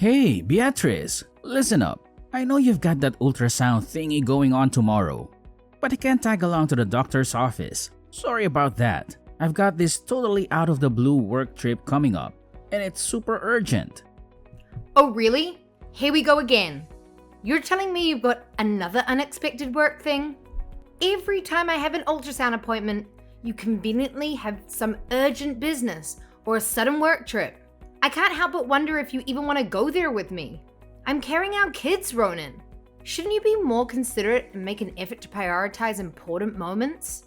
Hey, Beatrice, listen up. I know you've got that ultrasound thingy going on tomorrow, but I can't tag along to the doctor's office. Sorry about that. I've got this totally out of the blue work trip coming up, and it's super urgent. Oh, really? Here we go again. You're telling me you've got another unexpected work thing? Every time I have an ultrasound appointment, you conveniently have some urgent business or a sudden work trip. I can't help but wonder if you even want to go there with me. I'm carrying out kids, Ronan. Shouldn't you be more considerate and make an effort to prioritize important moments?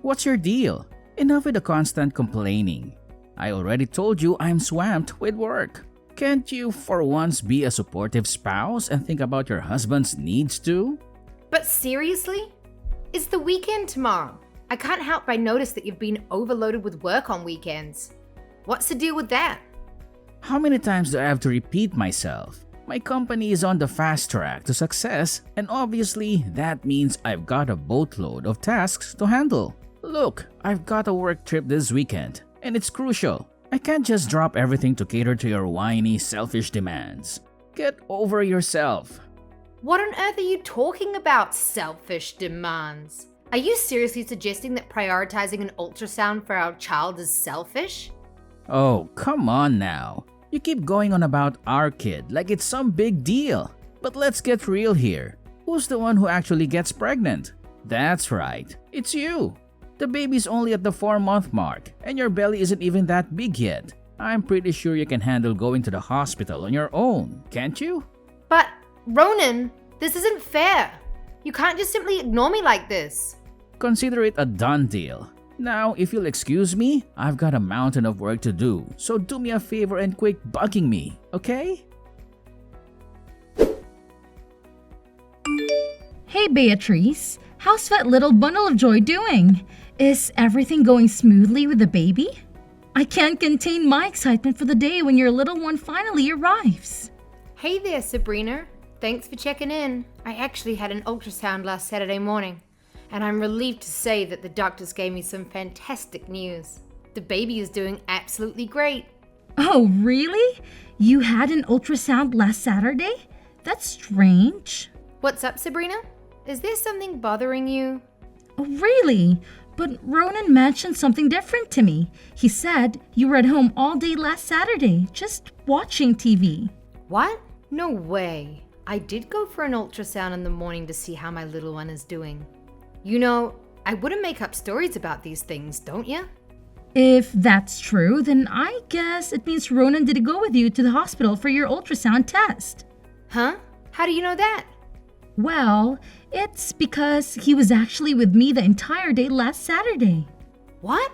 What's your deal? Enough with the constant complaining. I already told you I'm swamped with work. Can't you for once be a supportive spouse and think about your husband's needs too? But seriously? It's the weekend tomorrow. I can't help but notice that you've been overloaded with work on weekends. What's the deal with that? How many times do I have to repeat myself? My company is on the fast track to success, and obviously that means I've got a boatload of tasks to handle. Look, I've got a work trip this weekend, and it's crucial. I can't just drop everything to cater to your whiny, selfish demands. Get over yourself. What on earth are you talking about, selfish demands? Are you seriously suggesting that prioritizing an ultrasound for our child is selfish? Oh, come on now. You keep going on about our kid like it's some big deal. But let's get real here. Who's the one who actually gets pregnant? That's right, it's you. The baby's only at the 4-month mark, and your belly isn't even that big yet. I'm pretty sure you can handle going to the hospital on your own, can't you? But, Ronan, this isn't fair. You can't just simply ignore me like this. Consider it a done deal. Now, if you'll excuse me, I've got a mountain of work to do, so do me a favor and quit bugging me, okay? Hey Beatrice, how's that little bundle of joy doing? Is everything going smoothly with the baby? I can't contain my excitement for the day when your little one finally arrives. Hey there, Sabrina. Thanks for checking in. I actually had an ultrasound last Saturday morning, and I'm relieved to say that the doctors gave me some fantastic news. The baby is doing absolutely great. Oh, really? You had an ultrasound last Saturday? That's strange. What's up, Sabrina? Is there something bothering you? Oh, really? But Ronan mentioned something different to me. He said you were at home all day last Saturday, just watching TV. What? No way. I did go for an ultrasound in the morning to see how my little one is doing. You know, I wouldn't make up stories about these things, don't you? If that's true, then I guess it means Ronan didn't go with you to the hospital for your ultrasound test. Huh? How do you know that? Well, it's because he was actually with me the entire day last Saturday. What?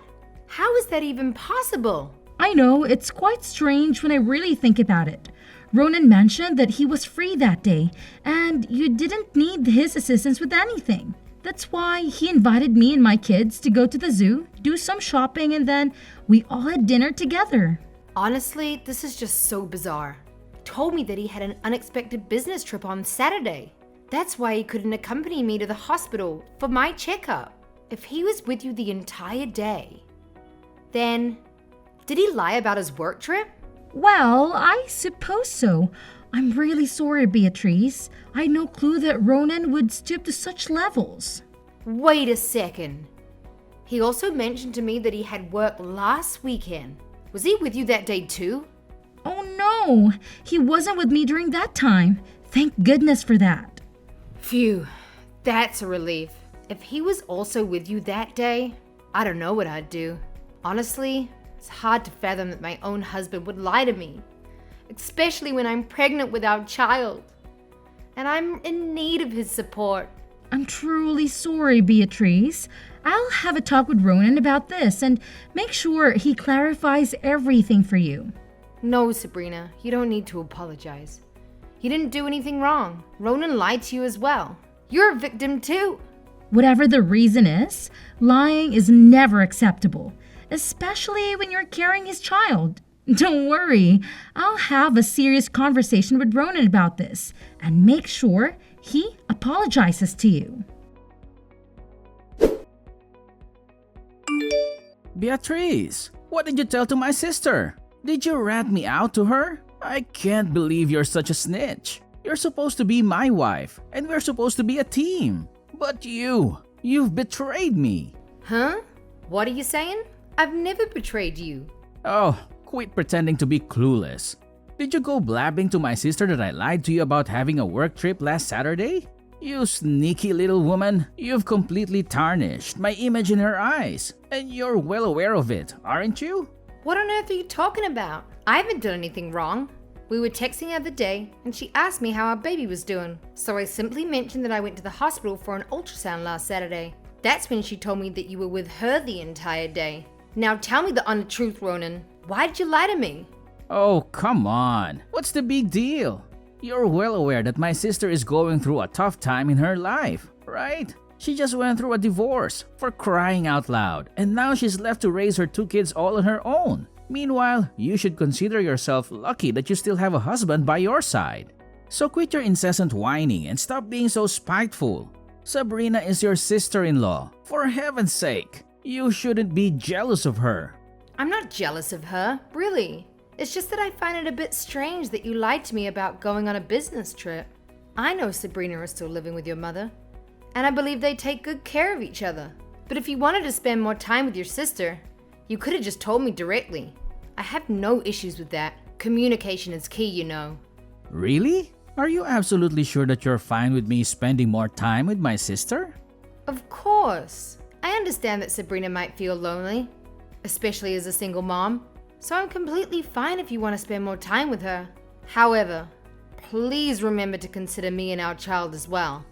How is that even possible? I know, it's quite strange when I really think about it. Ronan mentioned that he was free that day, and you didn't need his assistance with anything. That's why he invited me and my kids to go to the zoo, do some shopping, and then we all had dinner together. Honestly, this is just so bizarre. He told me that he had an unexpected business trip on Saturday. That's why he couldn't accompany me to the hospital for my checkup. If he was with you the entire day, then did he lie about his work trip? Well, I suppose so. I'm really sorry, Beatrice. I had no clue that Ronan would stoop to such levels. Wait a second. He also mentioned to me that he had work last weekend. Was he with you that day too? Oh no, he wasn't with me during that time. Thank goodness for that. Phew, that's a relief. If he was also with you that day, I don't know what I'd do. Honestly, it's hard to fathom that my own husband would lie to me, especially when I'm pregnant with our child. And I'm in need of his support. I'm truly sorry, Beatrice. I'll have a talk with Ronan about this and make sure he clarifies everything for you. No, Sabrina, you don't need to apologize. You didn't do anything wrong. Ronan lied to you as well. You're a victim too. Whatever the reason is, lying is never acceptable, especially when you're carrying his child. Don't worry, I'll have a serious conversation with Ronan about this and make sure he apologizes to you. Beatrice, what did you tell to my sister? Did you rat me out to her? I can't believe you're such a snitch. You're supposed to be my wife, and we're supposed to be a team. But you've betrayed me. Huh? What are you saying? I've never betrayed you. Oh, quit pretending to be clueless. Did you go blabbing to my sister that I lied to you about having a work trip last Saturday? You sneaky little woman, you've completely tarnished my image in her eyes, and you're well aware of it, aren't you? What on earth are you talking about? I haven't done anything wrong. We were texting the other day, and she asked me how our baby was doing. So I simply mentioned that I went to the hospital for an ultrasound last Saturday. That's when she told me that you were with her the entire day. Now tell me the honest truth, Ronan. Why did you lie to me? Oh, come on. What's the big deal? You're well aware that my sister is going through a tough time in her life, right? She just went through a divorce, for crying out loud, and now she's left to raise her 2 kids all on her own. Meanwhile, you should consider yourself lucky that you still have a husband by your side. So quit your incessant whining and stop being so spiteful. Sabrina is your sister-in-law. For heaven's sake, you shouldn't be jealous of her. I'm not jealous of her, really. It's just that I find it a bit strange that you lied to me about going on a business trip. I know Sabrina is still living with your mother, and I believe they take good care of each other. But if you wanted to spend more time with your sister, you could have just told me directly. I have no issues with that. Communication is key, you know. Really? Are you absolutely sure that you're fine with me spending more time with my sister? Of course. I understand that Sabrina might feel lonely, especially as a single mom, so I'm completely fine if you want to spend more time with her. However, please remember to consider me and our child as well.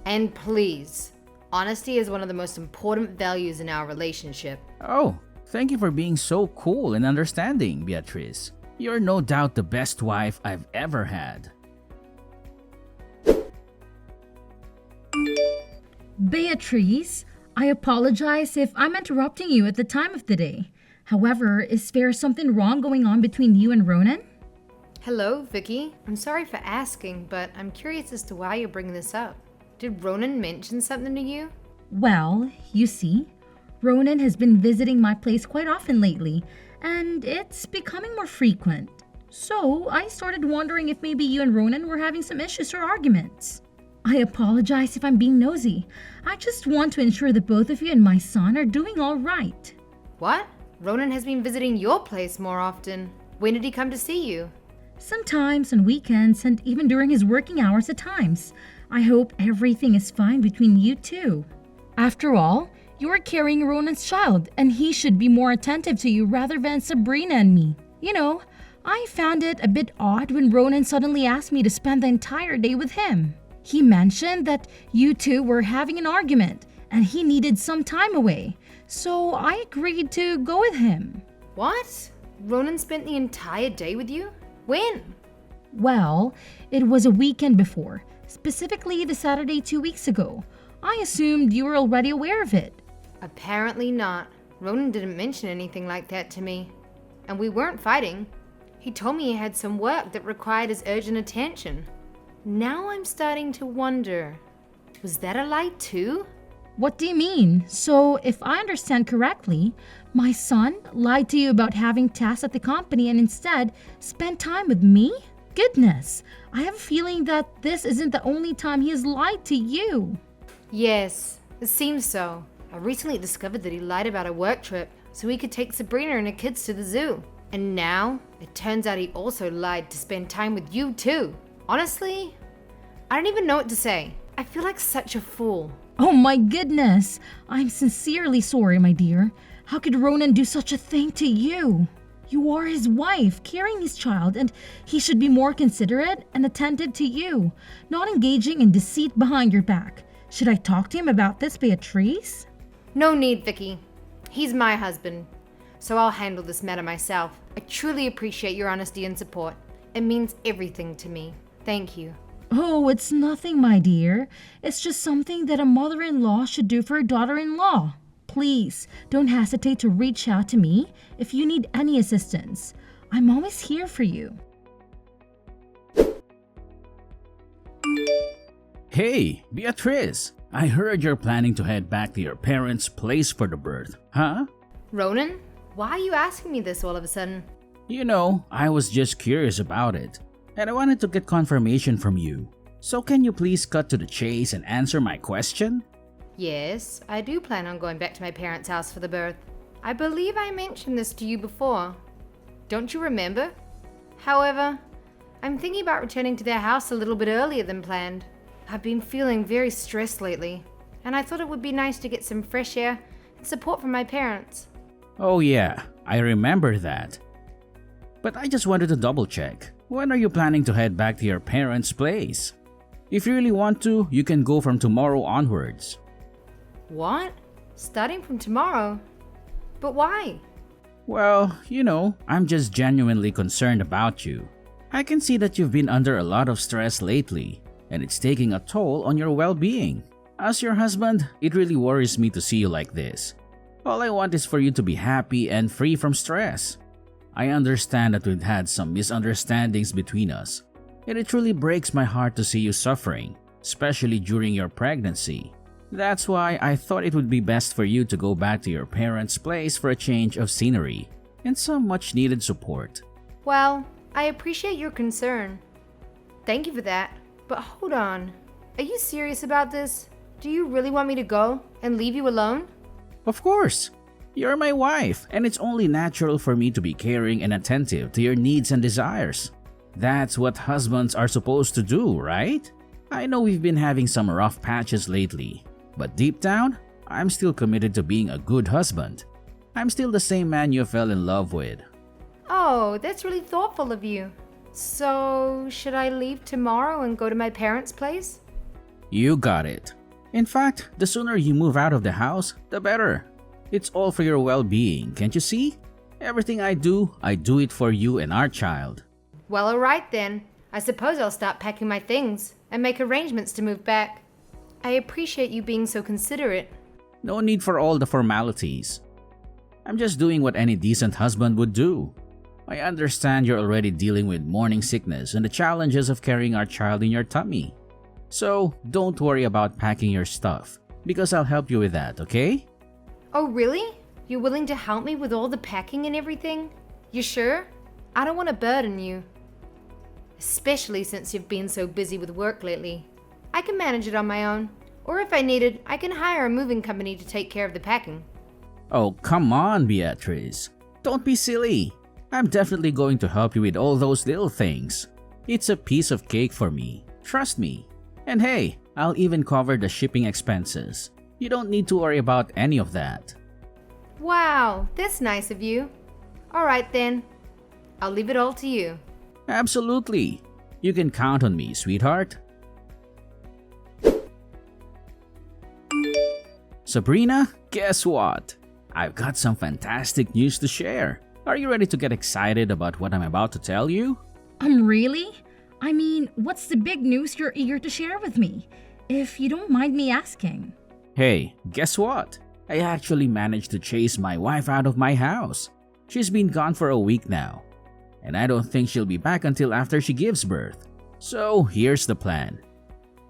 And please, honesty is one of the most important values in our relationship. Oh, thank you for being so cool and understanding, Beatrice. You're no doubt the best wife I've ever had. Beatrice, I apologize if I'm interrupting you at the time of the day. However, is there something wrong going on between you and Ronan? Hello, Vicky. I'm sorry for asking, but I'm curious as to why you're bringing this up. Did Ronan mention something to you? Well, you see, Ronan has been visiting my place quite often lately, and it's becoming more frequent. So I started wondering if maybe you and Ronan were having some issues or arguments. I apologize if I'm being nosy. I just want to ensure that both of you and my son are doing all right. What? Ronan has been visiting your place more often. When did he come to see you? Sometimes on weekends and even during his working hours at times. I hope everything is fine between you two. After all, you are carrying Ronan's child, and he should be more attentive to you rather than Sabrina and me. You know, I found it a bit odd when Ronan suddenly asked me to spend the entire day with him. He mentioned that you two were having an argument, and he needed some time away, so I agreed to go with him. What? Ronan spent the entire day with you? When? Well, it was a weekend before, specifically the Saturday 2 weeks ago. I assumed you were already aware of it. Apparently not. Ronan didn't mention anything like that to me. And we weren't fighting. He told me he had some work that required his urgent attention. Now I'm starting to wonder, was that a lie too? What do you mean? So, if I understand correctly, my son lied to you about having tasks at the company and instead spent time with me? Goodness, I have a feeling that this isn't the only time he has lied to you. Yes, it seems so. I recently discovered that he lied about a work trip so he could take Sabrina and her kids to the zoo. And now, it turns out he also lied to spend time with you too. Honestly, I don't even know what to say. I feel like such a fool. Oh my goodness, I'm sincerely sorry, my dear. How could Ronan do such a thing to you? You are his wife, carrying his child, and he should be more considerate and attentive to you, not engaging in deceit behind your back. Should I talk to him about this, Beatrice? No need, Vicky. He's my husband, so I'll handle this matter myself. I truly appreciate your honesty and support. It means everything to me. Thank you. Oh, it's nothing, my dear. It's just something that a mother-in-law should do for her daughter-in-law. Please, don't hesitate to reach out to me if you need any assistance. I'm always here for you. Hey, Beatrice. I heard you're planning to head back to your parents' place for the birth, huh? Ronan, why are you asking me this all of a sudden? I was just curious about it, and I wanted to get confirmation from you. So can you please cut to the chase and answer my question? Yes, I do plan on going back to my parents' house for the birth. I believe I mentioned this to you before. Don't you remember? However, I'm thinking about returning to their house a little bit earlier than planned. I've been feeling very stressed lately, and I thought it would be nice to get some fresh air and support from my parents. Oh yeah, I remember that. But I just wanted to double check. When are you planning to head back to your parents' place? If you really want to, you can go from tomorrow onwards. What? Starting from tomorrow? But why? Well, I'm just genuinely concerned about you. I can see that you've been under a lot of stress lately, and it's taking a toll on your well-being. As your husband, it really worries me to see you like this. All I want is for you to be happy and free from stress. I understand that we've had some misunderstandings between us, and it truly breaks my heart to see you suffering, especially during your pregnancy. That's why I thought it would be best for you to go back to your parents' place for a change of scenery and some much-needed support. Well, I appreciate your concern. Thank you for that. But hold on. Are you serious about this? Do you really want me to go and leave you alone? Of course! You're my wife, and it's only natural for me to be caring and attentive to your needs and desires. That's what husbands are supposed to do, right? I know we've been having some rough patches lately, but deep down, I'm still committed to being a good husband. I'm still the same man you fell in love with. Oh, that's really thoughtful of you. So, should I leave tomorrow and go to my parents' place? You got it. In fact, the sooner you move out of the house, the better. It's all for your well-being, can't you see? Everything I do it for you and our child. Well, alright then. I suppose I'll start packing my things and make arrangements to move back. I appreciate you being so considerate. No need for all the formalities. I'm just doing what any decent husband would do. I understand you're already dealing with morning sickness and the challenges of carrying our child in your tummy. So, don't worry about packing your stuff, because I'll help you with that, okay? Oh, really? You're willing to help me with all the packing and everything? You sure? I don't want to burden you. Especially since you've been so busy with work lately. I can manage it on my own. Or if I needed, I can hire a moving company to take care of the packing. Oh, come on, Beatrice. Don't be silly. I'm definitely going to help you with all those little things. It's a piece of cake for me. Trust me. And hey, I'll even cover the shipping expenses. You don't need to worry about any of that. Wow, that's nice of you. Alright then. I'll leave it all to you. Absolutely. You can count on me, sweetheart. Sabrina, guess what? I've got some fantastic news to share. Are you ready to get excited about what I'm about to tell you? Really? I mean, what's the big news you're eager to share with me? If you don't mind me asking. Hey, guess what? I actually managed to chase my wife out of my house. She's been gone for a week now, and I don't think she'll be back until after she gives birth. So here's the plan.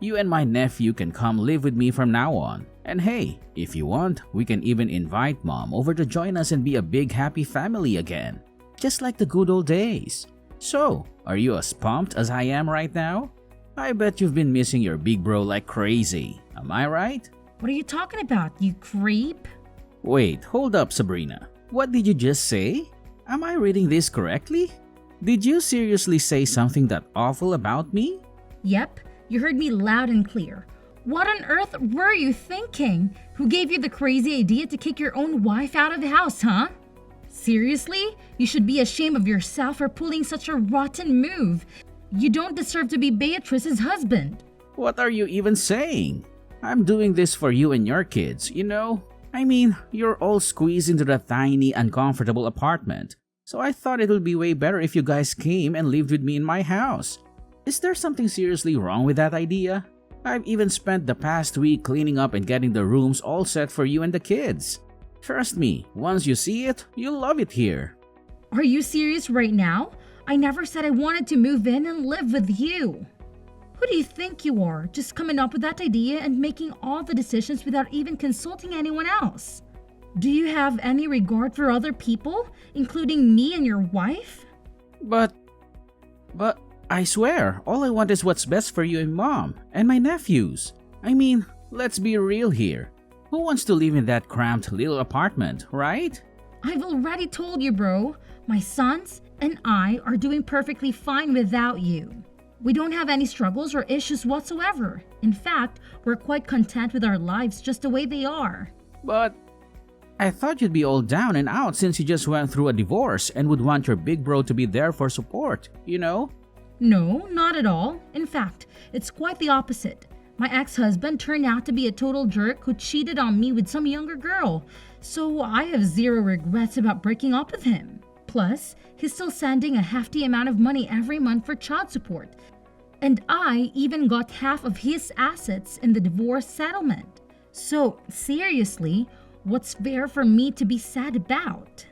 You and my nephew can come live with me from now on. And hey, if you want, we can even invite Mom over to join us and be a big happy family again. Just like the good old days. So, are you as pumped as I am right now? I bet you've been missing your big bro like crazy. Am I right? What are you talking about, you creep? Wait, hold up, Sabrina. What did you just say? Am I reading this correctly? Did you seriously say something that awful about me? Yep, you heard me loud and clear. What on earth were you thinking? Who gave you the crazy idea to kick your own wife out of the house, huh? Seriously? You should be ashamed of yourself for pulling such a rotten move. You don't deserve to be Beatrice's husband. What are you even saying? I'm doing this for you and your kids, you know? I mean, you're all squeezed into the tiny, uncomfortable apartment. So I thought it would be way better if you guys came and lived with me in my house. Is there something seriously wrong with that idea? I've even spent the past week cleaning up and getting the rooms all set for you and the kids. Trust me, once you see it, you'll love it here. Are you serious right now? I never said I wanted to move in and live with you. Who do you think you are, just coming up with that idea and making all the decisions without even consulting anyone else? Do you have any regard for other people, including me and your wife? But, but I swear, all I want is what's best for you and Mom and my nephews. I mean, let's be real here. Who wants to live in that cramped little apartment, right? I've already told you, bro. My sons and I are doing perfectly fine without you. We don't have any struggles or issues whatsoever. In fact, we're quite content with our lives just the way they are. But I thought you'd be all down and out since you just went through a divorce and would want your big bro to be there for support, you know? No, not at all. In fact, it's quite the opposite. My ex-husband turned out to be a total jerk who cheated on me with some younger girl, so I have zero regrets about breaking up with him. Plus, he's still sending a hefty amount of money every month for child support. And I even got half of his assets in the divorce settlement. So, seriously, what's there for me to be sad about?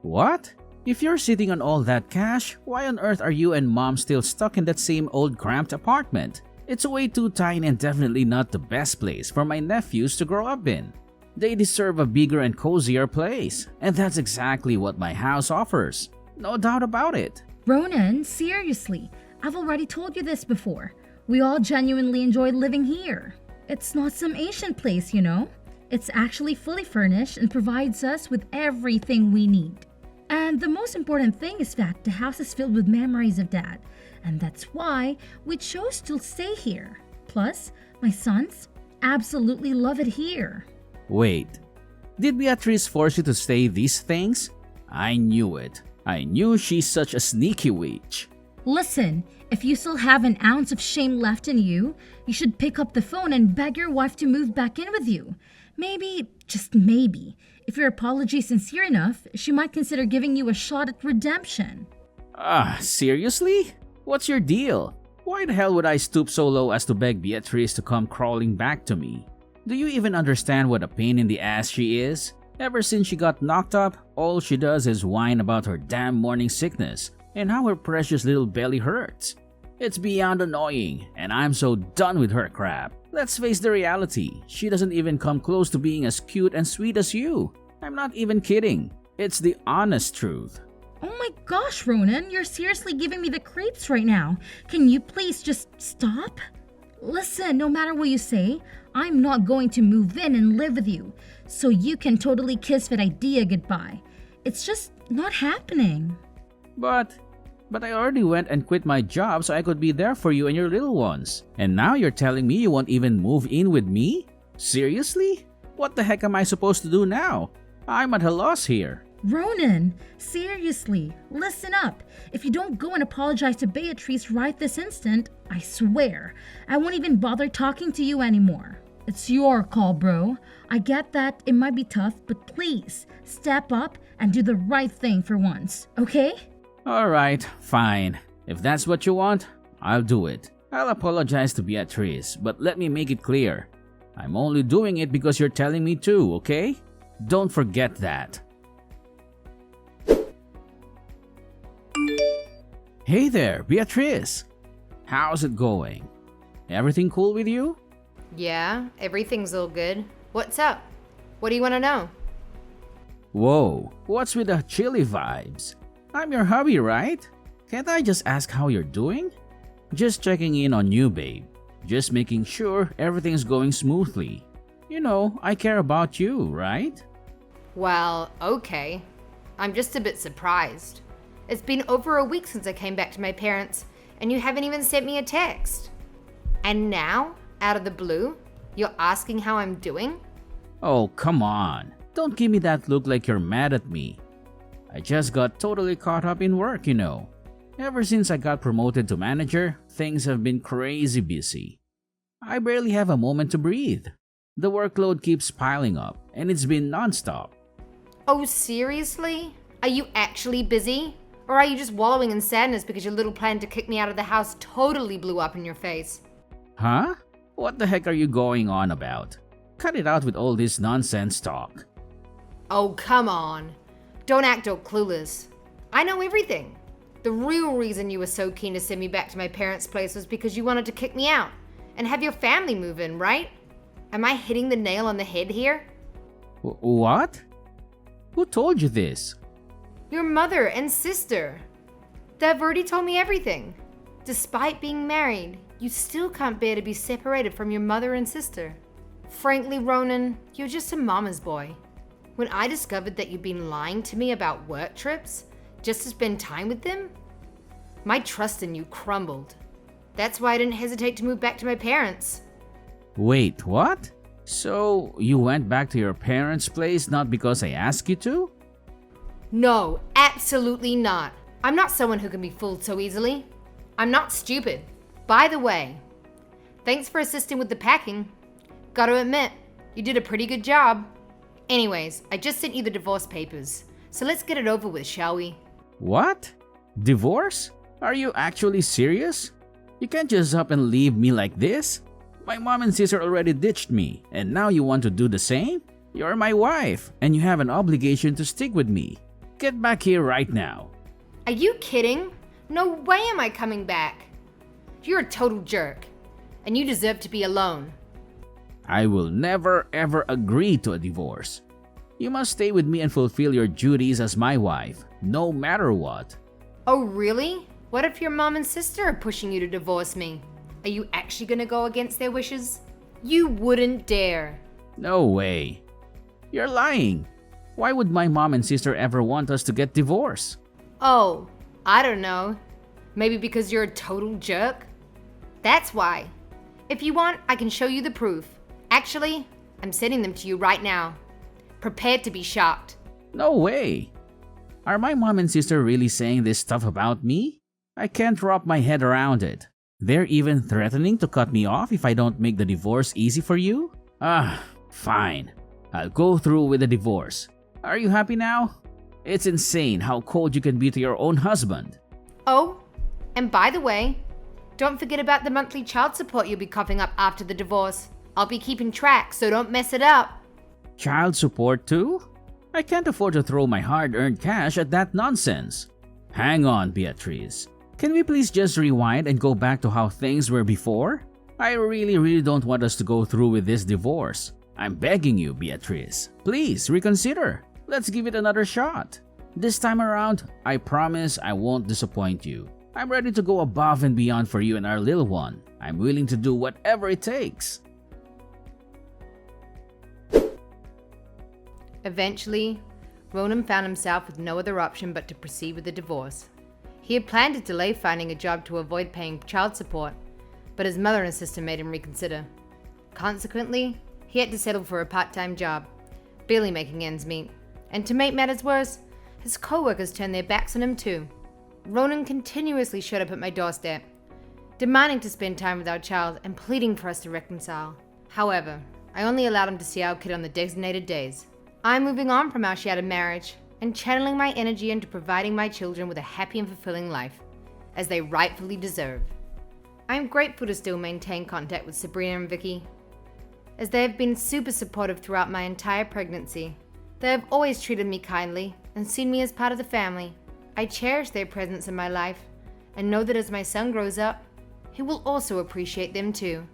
What? If you're sitting on all that cash, why on earth are you and Mom still stuck in that same old cramped apartment? It's way too tiny and definitely not the best place for my nephews to grow up in. They deserve a bigger and cozier place, and that's exactly what my house offers. No doubt about it. Ronan, seriously, I've already told you this before. We all genuinely enjoy living here. It's not some Asian place, you know. It's actually fully furnished and provides us with everything we need. And the most important thing is that the house is filled with memories of Dad, and that's why we chose to stay here. Plus, my sons absolutely love it here. Wait, did Beatrice force you to say these things? I knew it. I knew she's such a sneaky witch. Listen, if you still have an ounce of shame left in you, you should pick up the phone and beg your wife to move back in with you. Maybe, just maybe, if your apology is sincere enough, she might consider giving you a shot at redemption. Seriously? What's your deal? Why the hell would I stoop so low as to beg Beatrice to come crawling back to me? Do you even understand what a pain in the ass she is? Ever since she got knocked up, all she does is whine about her damn morning sickness and how her precious little belly hurts. It's beyond annoying, and I'm so done with her crap. Let's face the reality, she doesn't even come close to being as cute and sweet as you. I'm not even kidding. It's the honest truth. Oh my gosh, Ronan, you're seriously giving me the creeps right now. Can you please just stop? Listen, no matter what you say, I'm not going to move in and live with you, so you can totally kiss that idea goodbye. It's just not happening. But I already went and quit my job so I could be there for you and your little ones. And now you're telling me you won't even move in with me? Seriously? What the heck am I supposed to do now? I'm at a loss here. Ronan, seriously, listen up. If you don't go and apologize to Beatrice right this instant, I swear, I won't even bother talking to you anymore. It's your call, bro. I get that it might be tough, but please, step up and do the right thing for once, okay? Alright, fine. If that's what you want, I'll do it. I'll apologize to Beatrice, but let me make it clear. I'm only doing it because you're telling me to, okay? Don't forget that. Hey there, Beatrice. How's it going? Everything cool with you? Yeah, everything's all good. What's up? What do you want to know? Whoa, what's with the chilly vibes? I'm your hubby, right? Can't I just ask how you're doing? Just checking in on you, babe. Just making sure everything's going smoothly. You know, I care about you, right? Well, okay. I'm just a bit surprised. It's been over a week since I came back to my parents, and you haven't even sent me a text. And now, out of the blue, you're asking how I'm doing? Oh, come on. Don't give me that look like you're mad at me. I just got totally caught up in work, you know. Ever since I got promoted to manager, things have been crazy busy. I barely have a moment to breathe. The workload keeps piling up, and it's been nonstop. Oh, seriously? Are you actually busy? Or are you just wallowing in sadness because your little plan to kick me out of the house totally blew up in your face? Huh? What the heck are you going on about? Cut it out with all this nonsense talk. Oh, come on. Don't act all clueless. I know everything. The real reason you were so keen to send me back to my parents' place was because you wanted to kick me out and have your family move in, right? Am I hitting the nail on the head here? What? Who told you this? Your mother and sister. They've already told me everything. Despite being married, you still can't bear to be separated from your mother and sister. Frankly, Ronan, you're just a mama's boy. When I discovered that you'd been lying to me about work trips just to spend time with them, my trust in you crumbled. That's why I didn't hesitate to move back to my parents. Wait, what? So, you went back to your parents' place not because I asked you to? No, absolutely not. I'm not someone who can be fooled so easily. I'm not stupid. By the way, thanks for assisting with the packing. Gotta admit, you did a pretty good job. Anyways, I just sent you the divorce papers, so let's get it over with, shall we? What? Divorce? Are you actually serious? You can't just up and leave me like this. My mom and sister already ditched me, and now you want to do the same? You're my wife, and you have an obligation to stick with me. Get back here right now. Are you kidding? No way am I coming back. You're a total jerk, and you deserve to be alone. I will never ever agree to a divorce. You must stay with me and fulfill your duties as my wife, no matter what. Oh, really? What if your mom and sister are pushing you to divorce me? Are you actually gonna go against their wishes? You wouldn't dare. No way. You're lying. Why would my mom and sister ever want us to get divorced? Oh, I don't know. Maybe because you're a total jerk? That's why. If you want, I can show you the proof. Actually, I'm sending them to you right now. Prepare to be shocked. No way. Are my mom and sister really saying this stuff about me? I can't wrap my head around it. They're even threatening to cut me off if I don't make the divorce easy for you? Fine. I'll go through with the divorce. Are you happy now? It's insane how cold you can be to your own husband. Oh, and by the way, don't forget about the monthly child support you'll be coughing up after the divorce. I'll be keeping track, so don't mess it up. Child support too? I can't afford to throw my hard-earned cash at that nonsense. Hang on, Beatrice. Can we please just rewind and go back to how things were before? I really don't want us to go through with this divorce. I'm begging you, Beatrice. Please reconsider. Let's give it another shot. This time around, I promise I won't disappoint you. I'm ready to go above and beyond for you and our little one. I'm willing to do whatever it takes. Eventually, Ronan found himself with no other option but to proceed with the divorce. He had planned to delay finding a job to avoid paying child support, but his mother and sister made him reconsider. Consequently, he had to settle for a part-time job, barely making ends meet. And to make matters worse, his co-workers turned their backs on him too. Ronan continuously showed up at my doorstep, demanding to spend time with our child and pleading for us to reconcile. However, I only allowed him to see our kid on the designated days. I'm moving on from our shattered marriage and channeling my energy into providing my children with a happy and fulfilling life, as they rightfully deserve. I am grateful to still maintain contact with Sabrina and Vicky, as they have been super supportive throughout my entire pregnancy. They have always treated me kindly and seen me as part of the family. I cherish their presence in my life and know that as my son grows up, he will also appreciate them too.